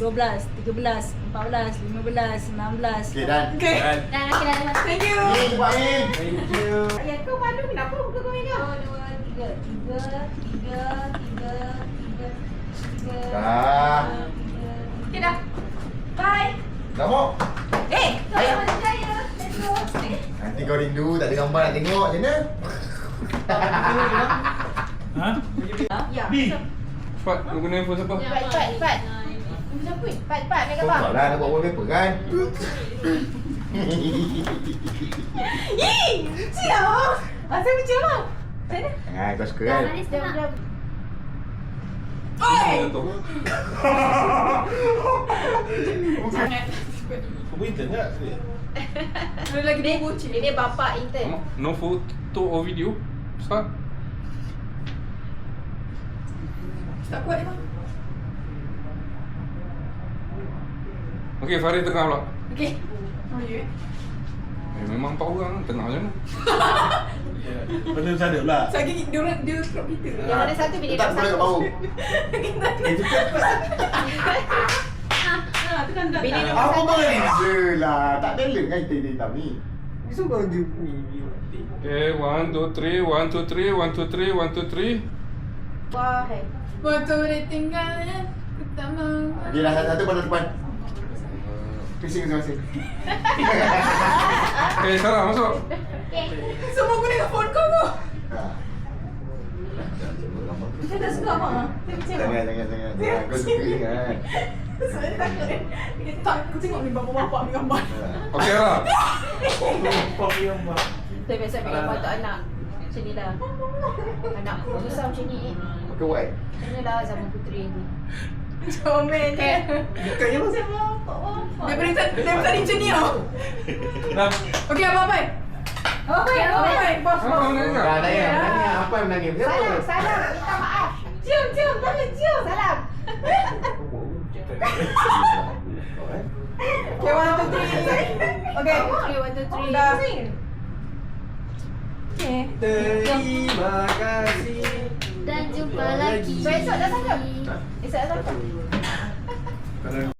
12, 13, 14, 15, 16. Okey, dan. Okay. Dah, dah. Thank you. Ni buat ni. Thank you. Ayah kau malu kenapa muka kau ingat? 1, 2, 3. Dah. Okay dah. Bye. Dah mau? Selamat berjaya. Let's go. Nanti kau rindu, tak ada gambar nak tengok macam mana? Ha? Ya. B. Cepat, kau guna handphone siapa? Cepat. Siapa? Cepat. Ambil Kau gambar. tak lah nak buat wallpaper kan? Ih, siap. Asal macam mana? Sana. Ha, kau suka kan? Diam. Oi! Kau intern tak? Ada lagi dia bocil. Ini bapa intern. No photo or video? Start. Tak kuat memang. Okay, Farid tengah pula. Okey. Oh, ya. Memang 4 orang, tengah je ni. Benda macam mana pula? Lagi dia crop kita. Yang ada satu bila Tak boleh kat bau. Itu kan. Tekan dah. Bila dia Apa beza lah. Tak talent kan hitam ni. Besok kau dia ni. Okay, 1, 2, 3, 1, 2, 3, 1, 2, 3, 1, 2, 3. Wah, hai. Waktu dia tinggal ku tak mau. Okey dah satu pada depan. Pusing masing-masing. Okay, Sarah masuk. Semua guna phone kau tu. Ha. Saya tak suka apa? Jangan. Kau suka kan? Saya takut. Tak, aku tengok ni bapa-bapa ni gambar. Okay lah. Saya biasa ambil gambar untuk anak. Macam ni lah. Anak besar macam ni. Pakai white. Macam ni lah zaman puteri ni. Comel dia. Bukannya masih Daripada tadi macam ni tau. Dah. Okey, apa-apa? Apa-apa? Bos. Apa menangis? Dah tanya. Apa yang menangis? Kenapa? Salam. Minta maaf. Cium, cium. Salam. Okay, 1, 2, 3. Okay. Okay, 1, 2, 3. Dah. Okay. Terima kasih. Dan jumpa lagi. So, esok dah tangkap? Esok dah tangkap? Kalau